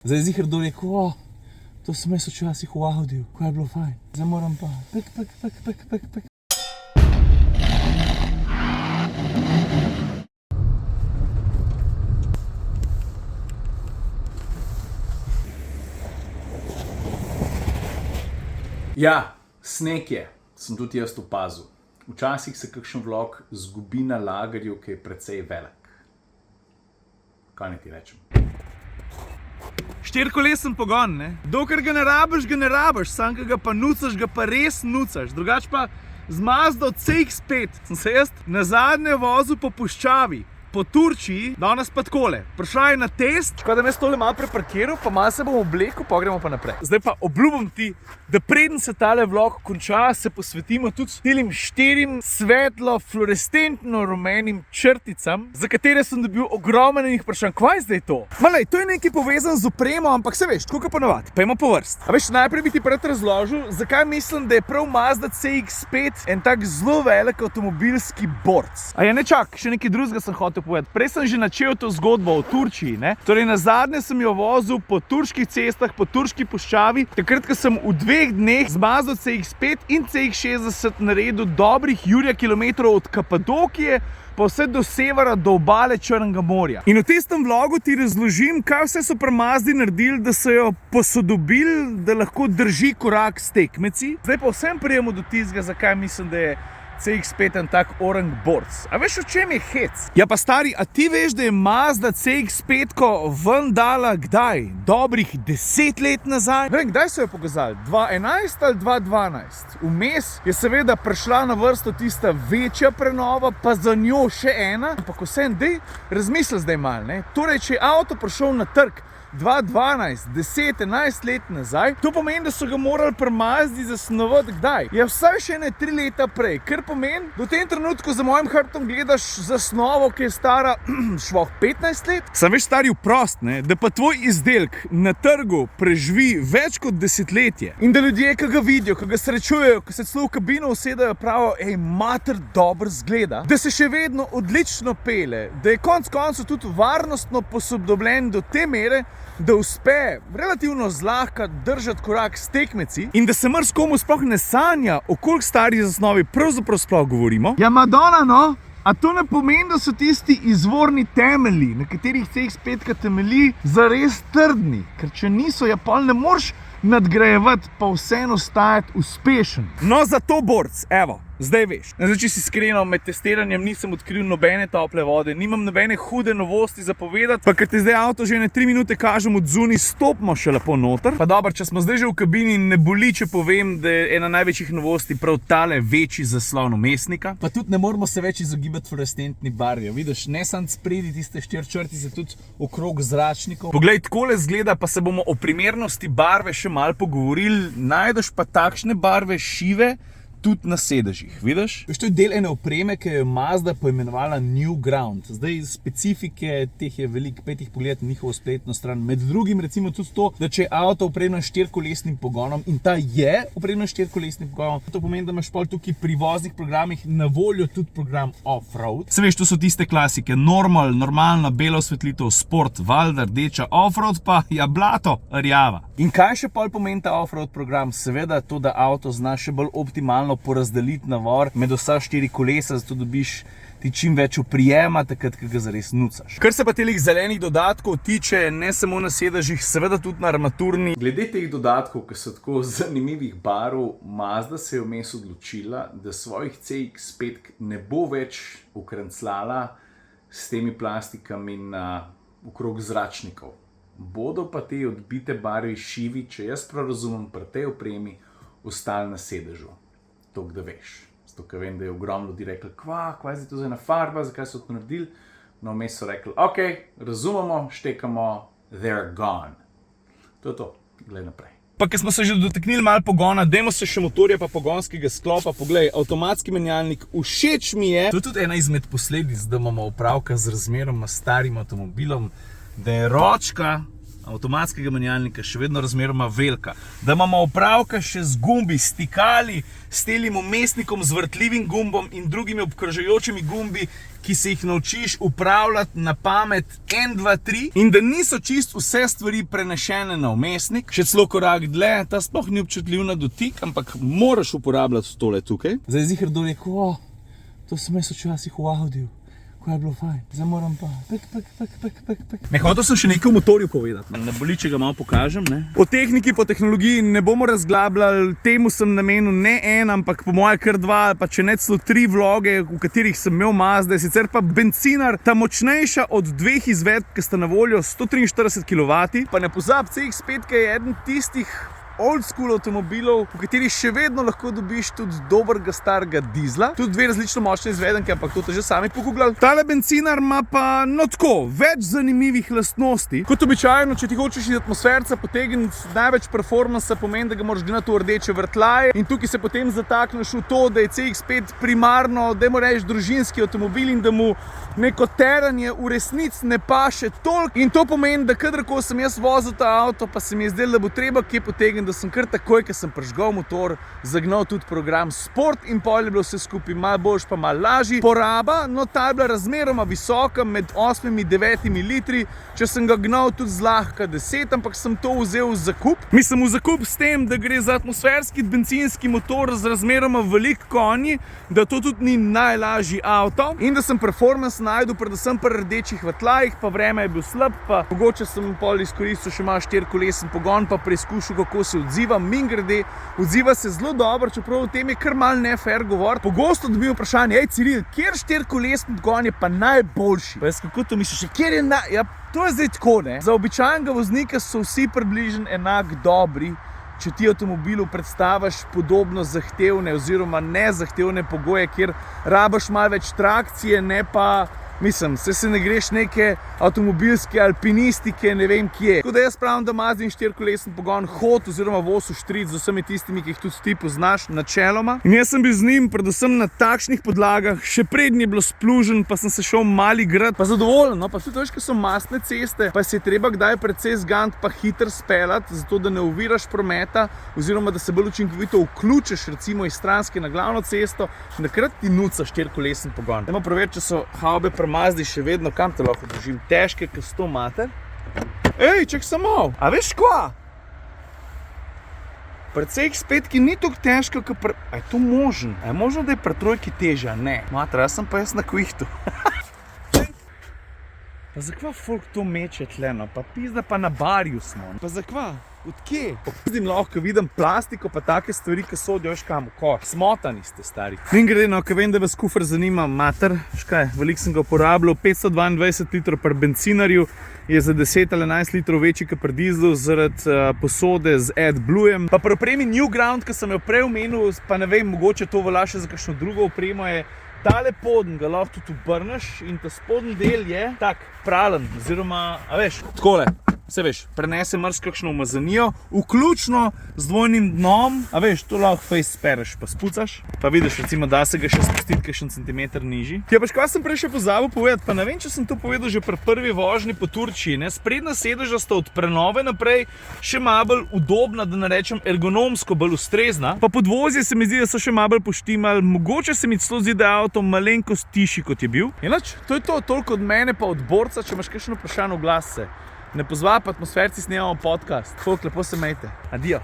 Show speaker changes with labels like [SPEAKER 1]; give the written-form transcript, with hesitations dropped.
[SPEAKER 1] Zdaj ziher dol rekel, to sem jaz včasih v audiju, ko je bilo fajn. Zdaj moram pa pek. Ja, sneg je, sem tudi jaz opazil. Včasih se kakšen vlog zgubi na lagerju, ki je precej velik. Kaj naj ti rečem? Štirikolesen pogon, ne? Dokler ga ne rabiš, sam ga pa nucaš, ga pa res nucaš. Drugač pa z Mazdo CX-5 sem se jaz nazadnje vozil po puščavi, po Turčiji, danes pa takole. Prišla je na test, tako da me tole malo preparkiral, pa malo se bom oblekel, pa gremo pa naprej. Zdaj pa obljubim ti, da preden se tale vlog konča, se posvetimo tudi tilim 4 svetlo, fluorescentno rumenim črticam, za katere sem dobil ogromno enih vprašanj. Kaj je zdaj to? Malej, to je nekaj povezan z opremo, ampak se veš, tako kot ponavadi. Pojmo po vrst. A veš, najprej bi ti pred razložil, zakaj mislim, da je prav Mazda CX-5 en tak zelo velik avtomobilski borc. A ja, ne čak, še nekaj drugega sem hotel povedati. Prej sem že načel to zgodbo o Turčiji, ne? Torej, nazadnje sem jo vozil po turških cestah, po turški puščavi, takrat, ko sem v 2 dneh z Mazdo CX-5 in CX-60 naredil dobrih jurja kilometrov od Kapadokije pa vse do severa, do obale Črnega morja. In v tistem vlogu ti razložim, kaj vse so pri Mazdi naredili, da so jo posodobili, da lahko drži korak s tekmeci. Zdaj pa vsem prijemo do tistega, zakaj mislim, da je CX-5 en tak orang borc. A veš, v čem je hec? Ja pa stari, a ti veš, da je Mazda CX-5 ven dala kdaj? Dobrih 10 let nazaj? Ne vem, kdaj so jo pokazali? 2011 ali 2012? Vmes je seveda prišla na vrsto tista večja prenova, pa za njo še ena. Ampak vsem, dej razmisli zdaj malo, ne? Torej, če je avto prišel na trg 2012, 10, 11 let nazaj, to pomeni, da so ga morali pri Mazdi zasnovati kdaj? Ja, vsaj še ne 3 leta prej, kar pomeni, da v tem trenutku za mojim hrbtom gledaš zasnovo, ki je stara švoh 15 let. Sam veš, stari vprost, ne? Da pa tvoj izdelek na trgu preživi več kot desetletje in da ljudje, ki ga vidijo, ki ga srečujejo, ki se celo v kabino usedajo, pravijo, ej, mater, dobro zgleda, da se še vedno odlično pele, da je konec koncev tudi varnostno posodobljen do te mere, da uspe relativno zlahka držati korak s tekmeci in da se marsikomu sploh ne sanja, o koliko stari zasnovi pravzaprav sploh govorimo. Ja, Madonna, no? A to ne pomeni, da so tisti izvorni temelji, na katerih CX-5 temelji, zares trdni? Ker če niso, ja pol ne moreš nadgrajevati, pa vseeno ostajati uspešen. No, za to borc, evo. Zdaj veš. Zdaj, če si iskreno, med testiranjem nisem odkril nobene tople vode, nimam nobene hude novosti za povedati, pa ker te zdaj avto že ne 3 minute kažem od zunaj, stopimo še lepo noter. Pa dobro, če smo zdaj že v kabini, ne boli, če povem, da je ena največjih novosti prav tale večji zaslon vmesnika. Pa tudi ne moramo se več izogibati fluorescentni barvi. Vidiš, ne samo spredi tiste 4 črtice, tudi okrog zračnikov. Poglej, takole zgleda, pa se bomo o primernosti barve še malo pogovorili. Najdeš pa takšne barve šive tudi na sedežih, vidiš? Veš, to je del ene opreme, ki je Mazda poimenovala New Ground. Zdaj, specifike teh je veliko, pet jih pogledati njihovo spletno stran. Med drugim recimo tudi to, da če je avto opremljen s 4-kolesnim pogonom in ta je opremljen s 4-kolesnim pogonom, to pomeni, da imaš pol tukaj pri voznih programih na voljo tudi program Off-Road. Se veš, to so tiste klasike, normal, normalna, bela osvetlitev, sport, valda, rdeča, Off-Road pa ja blato, rjava. In kaj še pol pomeni ta Off-Road program? Seveda to, da avto zna še bolj optimalno porazdeliti navor med vsa 4 kolesa, zato dobiš ti čim več oprijema, takrat, ko ga zares nucaš. Kar se pa telih zelenih dodatkov tiče, ne samo na sedežih, seveda tudi na armaturni. Glede teh dodatkov, ki so tako zanimivih barv, Mazda se je vmes odločila, da svojih CX-5 ne bo več ukrenclala s temi plastikami okrog zračnikov. Bodo pa te odbite barvi šivi, če jaz prav razumem, pri tej opremi ostali na sedežu. To, da veš. Zato, ker vem, da je ogromno ljudi rekli, kva je zdaj to za ena farba, zakaj so to naredili? No, vmes so rekli, ok, razumemo, štekamo, they're gone. To je to, glej naprej. Pa, ker smo se že dotaknili malo pogona, dajmo se še motorja pa pogonskega sklopa. Poglej, avtomatski menjalnik, všeč mi je. To je tudi ena izmed posledic, da imamo opravka z razmeroma starim avtomobilom, da je ročka avtomatskega menjalnika še vedno razmeroma velika, da imamo opravka še z gumbi, stikali, s telim umestnikom, z vrtljivim gumbom in drugimi obkrožujočimi gumbi, ki se jih naučiš upravljati na pamet 1, 2, 3 in da niso čist vse stvari prenešene na umestnik. Še celo korak dlje, ta sploh ni občutljiv na dotik, ampak moraš uporabljati tole tukaj. Zdaj ziher do rekel, to sem jaz včasih v audiju. Ko je bilo fajn, zdaj moram pa pek. Ne, hotel sem še nekaj o motorju povedati. Ne boli, če ga malo pokažem, ne? O tehniki, po tehnologiji ne bomo razglabljali, temu sem namenil ne en, ampak po moje kar 2, pa če ne celo 3 vloge, v katerih sem imel Mazde, sicer pa bencinar, ta močnejša od 2 izvedb, ki sta na voljo 143 kW, pa ne pozab, CX-5 je eden tistih old school avtomobilov, v katerih še vedno lahko dobiš tudi dobrega starega dizla. Tudi 2 različno močne izvedenke, ampak to ste že sami pogooglali. Tale bencinar ima pa, no tako, več zanimivih lastnosti. Kot običajno, če ti hočeš iz atmosferca potegniti največ performansa, pomeni, da ga moraš gnati v rdeče vrtljaje in tukaj se potem zatakneš v to, da je CX-5 primarno, dajmo reči, družinski avtomobil in da mu neko teranje v resnici ne paše toliko. In to pomeni, da kadarkoli sem jaz vozil ta avto, pa se mi je zdelo, da bo treba kje potegniti, da sem kar takoj, ko sem prižgal motor, zagnal tudi program Sport in pol je bilo vse skupaj malo boljš, pa malo lažji. Poraba, no ta je bila razmeroma visoka, med 8 in 9 litri, če sem ga gnal tudi zlahka 10, ampak sem to vzel v zakup. Mislim v zakup s tem, da gre za atmosferski bencinski motor z razmeroma velik konji, da to tudi ni najlažji avto in da sem performance najdel predvsem pri rdečih vrtljajih, pa vreme je bil slab, pa mogoče sem pol izkoristil še malo 4-kolesen pogon, pa preizkušal, kako se odziva. Mimogrede, odziva se zelo dobro, čeprav o tem je kar malo nefair govoriti. Pogosto dobim vprašanje, hej Ciril, kjer 4-kolesen pogon je pa najboljši? Pa jaz, kako to misliš, kjer je ja, to je zdaj tako, ne? Za običajnega voznika so vsi približno enak dobri, če ti avtomobilu predstaviš podobno zahtevne oziroma nezahtevne pogoje, kjer rabaš malo več trakcije, ne pa, mislim, se ne greš neke avtomobilske alpinistike, ne vem kje. Tako da jaz pravim, da Mazdin 4-kolesen pogon hod oziroma voz v štrit z vsemi tistimi, ki jih tudi ti poznaš načeloma. In jaz sem bil z njim predvsem na takšnih podlagah, še prednji je bilo splužen, pa sem se šel mali grad, pa zadovoljen, no, pa tudi veš, ko so mastne ceste, pa se je treba kdaj precej zgant pa hiter speljati, zato da ne oviraš prometa, oziroma da se bolj učinkovito vključiš recimo iz stranske na glavno cesto, takrat ti nuca 4-kolesen pogon. Dajmo preveriti, če so haube Mazdi še vedno, kam te lahko držim, težke, kot 100 mater. Ej, čak samo, a veš kva? Pri CX-5 ni toliko težko, kot pri... A je to možno? A je možno, da je pri trojki težja? Ne. Mater, jaz sem pa jaz na kvihtu. Pa zakva folk to meče tle, no? Pa pizda pa na barju smo. Pa zakva? Od kje? Popizdim lahko vidim plastiko pa take stvari, ki sodijo veš kam v koš. Smotani ste, stari. Mimogrede, no, ko vem, da vas kufer zanima, mater, škaj, veliko sem ga uporabljal, 522 litrov pri bencinarju, je za 10 ali 11 litrov večji kot pri dizlu zaradi posode z AdBluejem. Pa pri opremi Newground, ki sem jo prej omenil, pa ne vem, mogoče to velja še za kakšno drugo opremo, je tale poden, ga lahko tudi obrneš in ta spodnji del je tak pralen, oziroma, a veš, takole. Se veš, prenese marsikakšno umazanijo, vključno z dvojnim dnom, a veš, to lahko fejst spereš pa spucaš, pa vidiš recimo, da se ga še spustiti kakšen centimeter nižji. Ja, pa kaj sem prej še pozabil povedati, pa ne vem, če sem to povedal že pri prvi vožnji po Turčiji, ne, sprednja sedeža sta od prenove naprej še malo bolj udobna, da ne rečem ergonomsko bolj ustrezna, pa podvozje se mi zdi, da so še malo bolj poštimali, mogoče se mi celo zdi, da je avto malenkost tišji, kot je bil. Inač, to je to, toliko od mene pa od borca, če imaš kakšno vprašanje, oglas se. Ne pozvab, atmosferci snemamo podcast. Folk, lepo se majte. Adijo.